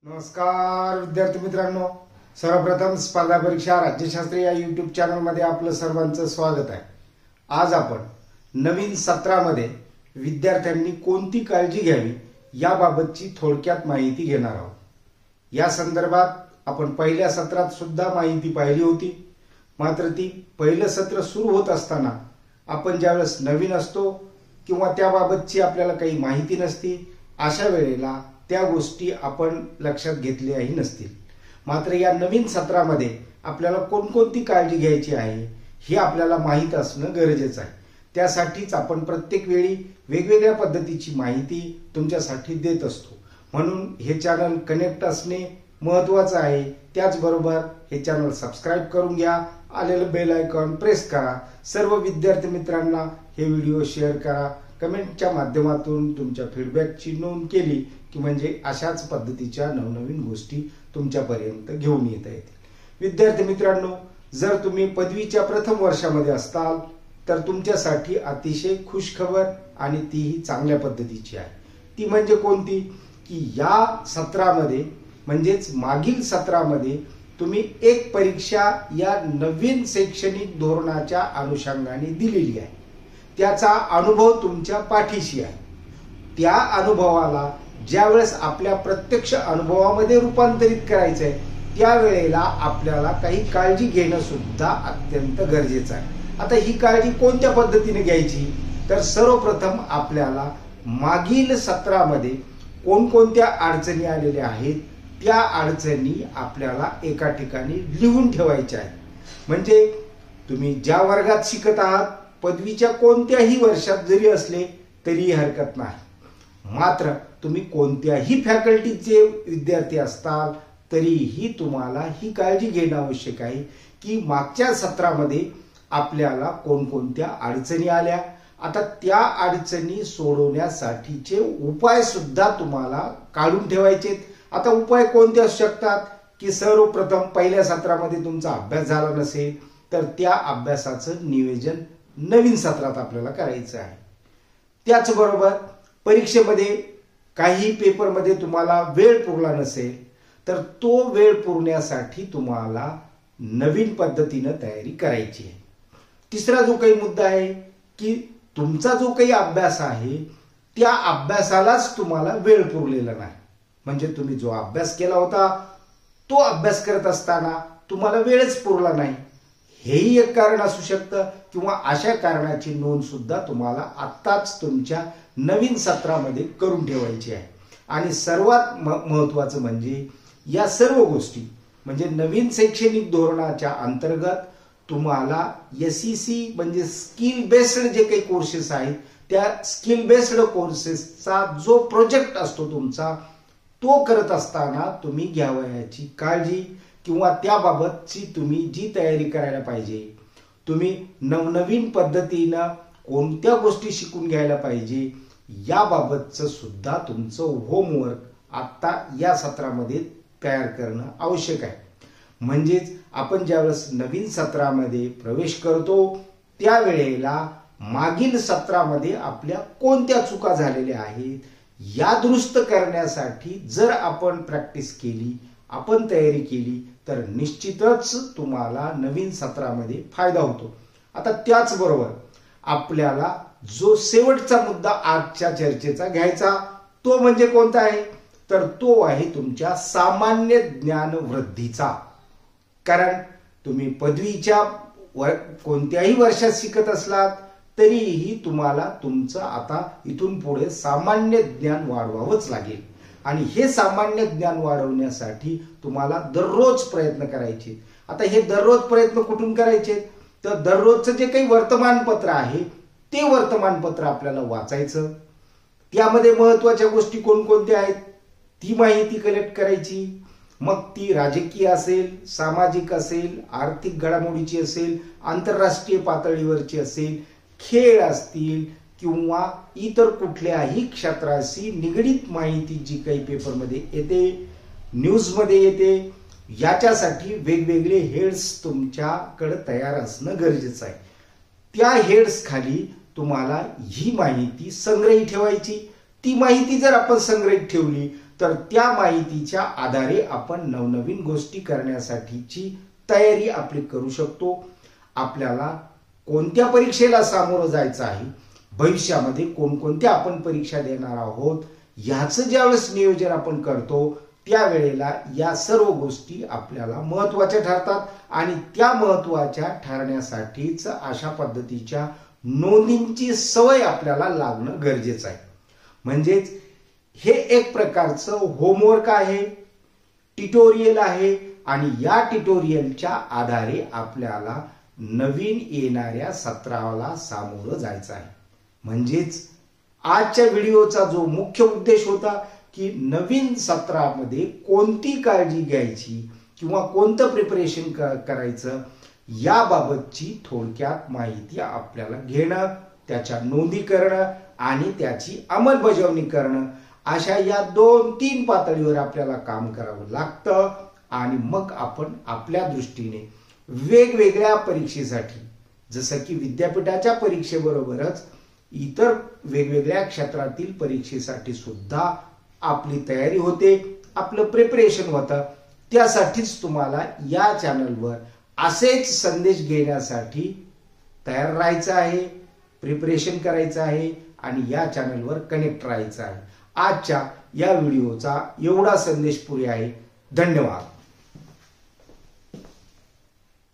नमस्कार विद्यार्थी मित्रांनो, सर्वप्रथम स्पर्धा परीक्षा राज्यशास्त्र या यूट्यूब चॅनल मध्ये आपलं सर्वांचं स्वागत आहे। आज आपण नवीन सत्रामध्ये विद्यार्थ्यांनी कोणती काळजी घ्यावी याबाबतची थोडक्यात माहिती घेणार आहोत। या संदर्भात आपण पहिल्या सत्रात सुद्धा माहिती पाहिली होती, मात्र ती पहिलं सत्र सुरू होत असताना आपण ज्यावेळेस नवीन असतो किंवा त्याबाबतची आपल्याला काही माहिती नसती, अशा वेळेला त्या गोष्टी आपण लक्षात घेतल्याही नसतील। मात्र या नवीन सत्रामध्ये आपल्याला कोणकोणती काळजी घ्यायची आहे हे आपल्याला माहित असणं गरजेचं आहे। त्यासाठीच आपण प्रत्येक वेळी वेगवेगळ्या पद्धतीची माहिती तुमच्यासाठी देत असतो। म्हणून हे चॅनल कनेक्ट असणे महत्त्वाचं आहे। त्याचबरोबर हे चॅनल सबस्क्राइब करून घ्या, आलेलं बेल आयकॉन प्रेस करा, सर्व विद्यार्थी मित्रांना हे व्हिडिओ शेअर करा, कमेंटच्या माध्यमातून तुमच्या फीडबॅकची नोंद केली की म्हणजे अशाच पद्धतीच्या नवनवीन गोष्टी तुमच्यापर्यंत घेऊन येता येतील। विद्यार्थी मित्रांनो, जर तुम्ही पदवीच्या प्रथम वर्षामध्ये असताल तर तुमच्यासाठी अतिशय खुशखबर आणि तीही चांगल्या पद्धतीची आहे। ती म्हणजे कोणती की या सत्रामध्ये म्हणजेच मागील सत्रामध्ये तुम्ही एक परीक्षा या नवीन शैक्षणिक धोरणाच्या अनुषंगाने दिलेली आहे। त्याचा अनुभव तुमच्या पाठीशी आहे। त्या अनुभवाला ज्यावेळेस आपल्या प्रत्यक्ष अनुभवामध्ये रूपांतरित करायचं आहे त्यावेळेला आपल्याला काही काळजी घेणं सुद्धा अत्यंत गरजेचं आहे। आता ही काळजी कोणत्या पद्धतीने घ्यायची, तर सर्वप्रथम आपल्याला मागील सत्रामध्ये कोणकोणत्या अडचणी आलेल्या आहेत त्या अडचणी आपल्याला एका ठिकाणी लिहून ठेवायच्या आहेत। म्हणजे तुम्ही ज्या वर्गात शिकत आहात, पदवीच्या कोणत्याही वर्षात जरी असले तरी हरकत नाही। मात्र तुम्ही कोणत्याही फॅकल्टीचे विद्यार्थी असताल तरीही तुम्हाला ही काळजी घेणं आवश्यक आहे की मागच्या सत्रामध्ये आपल्याला कोणकोणत्या अडचणी आल्या, आता त्या अडचणी सोडवण्यासाठीचे उपाय सुद्धा तुम्हाला काढून ठेवायचे। आता उपाय कोणते असू शकतात की सर्वप्रथम पहिल्या सत्रामध्ये तुमचा अभ्यास झाला नसेल तर त्या अभ्यासाचं नियोजन नवीन सत्रात आपल्याला करायचं आहे। त्याचबरोबर परीक्षेमध्ये काही पेपरमध्ये तुम्हाला वेळ पुरला नसेल तर तो वेळ पुरण्यासाठी तुम्हाला नवीन पद्धतीने तयारी करायची आहे। तिसरा जो काही मुद्दा आहे की तुमचा जो काही अभ्यास आहे त्या अभ्यासालाच तुम्हाला वेळ पुरलेला नाही। म्हणजे तुम्ही जो अभ्यास केला होता तो अभ्यास करत असताना तुम्हाला वेळच पुरला नाही, हेही एक कारण असू शकतं किंवा अशा कारणाची नोंद सुद्धा तुम्हाला आत्ताच तुमच्या नवीन सत्रामध्ये करून ठेवायची आहे। आणि सर्वात महत्त्वाचं म्हणजे या सर्व गोष्टी म्हणजे नवीन शैक्षणिक धोरणाच्या अंतर्गत तुम्हाला SEC म्हणजे स्किल बेस्ड जे काही कोर्सेस आहेत त्या स्किल बेस्ड कोर्सेसचा जो प्रोजेक्ट असतो तुमचा तो करत असताना तुम्ही घ्यावयाची काळजी किंवा त्याबाबतची तुम्ही जी तयारी करायला पाहिजे, तुम्ही नवनवीन पद्धतीनं कोणत्या गोष्टी शिकून घ्यायला पाहिजे याबाबतचं सुद्धा तुमचं होमवर्क आता या सत्रामध्ये तयार करणं आवश्यक आहे। म्हणजेच आपण ज्यावेळेस नवीन सत्रामध्ये प्रवेश करतो त्यावेळेला मागील सत्रामध्ये आपल्या कोणत्या चुका झालेल्या आहेत या दुरुस्त करण्यासाठी जर आपण प्रॅक्टिस केली, आपण तयारी केली तर निश्चितच तुम्हाला नवीन सत्रामध्ये फायदा होतो। आता त्याचबरोबर आपल्याला जो शेवटचा मुद्दा आजच्या चर्चेचा घ्यायचा तो म्हणजे कोणता आहे, तर तो आहे तुमच्या सामान्य ज्ञान वृद्धीचा। कारण तुम्ही पदवीच्या कोणत्याही वर्षात शिकत असलात तरीही तुम्हाला तुमचं आता इथून पुढे सामान्य ज्ञान वाढवावंच लागेल। आणि हे सामान्य ज्ञान वाढवण्यासाठी तुम्हाला दररोज प्रयत्न करायचे। आता हे दररोज प्रयत्न कुठून करायचे, तर दररोजचं जे काही वर्तमानपत्र आहे ते वर्तमानपत्र आपल्याला वाचायचं। त्यामध्ये महत्त्वाच्या गोष्टी कोणकोणत्या आहेत ती माहिती कलेक्ट करायची। मग ती राजकीय असेल, सामाजिक असेल, आर्थिक घडामोडीची असेल, आंतरराष्ट्रीय पातळीवरची असेल, खेळ असतील किंवा इतर कुठल्याही क्षेत्राशी निगडीत माहिती जी काही पेपरमध्ये येते, न्यूजमध्ये येते, याच्यासाठी वेगवेगळे हेड्स तुमच्याकडे तयार असणं गरजेचं आहे। त्या हेड्स खाली तुम्हाला ही माहिती संग्रहित ठेवायची। ती माहिती जर आपण संग्रहित ठेवली तर त्या माहितीच्या आधारे आपण नवनवीन गोष्टी करण्यासाठीची तयारी आपली करू शकतो. आपल्याला कोणत्या परीक्षेला सामोरं जायचं आहे, भविष्यामध्ये कोणकोणत्या आपण परीक्षा देणार आहोत, ह्याचं ज्यावेळेस नियोजन आपण करतो त्यावेळेला या सर्व गोष्टी आपल्याला महत्वाच्या ठरतात आणि त्या महत्वाच्या ठरण्यासाठीच अशा पद्धतीच्या नोंदींची सवय आपल्याला लागणं गरजेचं आहे. म्हणजेच हे एक प्रकारचं होमवर्क आहे, ट्युटोरियल आहे आणि या ट्युटोरियलच्या आधारे आपल्याला नवीन येणाऱ्या सत्राला सामोरं जायचं आहे. म्हणजेच आजच्या व्हिडिओचा जो मुख्य उद्देश होता की नवीन सत्रामध्ये कोणती काळजी घ्यायची किंवा कोणतं प्रिपरेशन करायचं याबाबतची थोडक्यात माहिती आपल्याला घेणं, त्याच्या नोंदी करणं आणि त्याची अंमलबजावणी करणं, अशा या 2-3 पातळीवर आपल्याला काम करावं लागतं. आणि मग आपण आपल्या दृष्टीने वेगवेगळ्या परीक्षेसाठी, जसं की विद्यापीठाच्या परीक्षेबरोबरच इतर वेगवेगळ्या क्षेत्रातील परीक्षेसाठी सुद्धा आपली तयारी होते, आपलं प्रिपरेशन होतं. त्यासाठीच तुम्हाला या चॅनलवर असेच संदेश घेण्यासाठी तयार राहायचं आहे, प्रिपरेशन करायचं आहे आणि या चॅनलवर कनेक्ट राहायचं आहे. आजच्या या व्हिडिओचा एवढा संदेश पुरे आहे. धन्यवाद.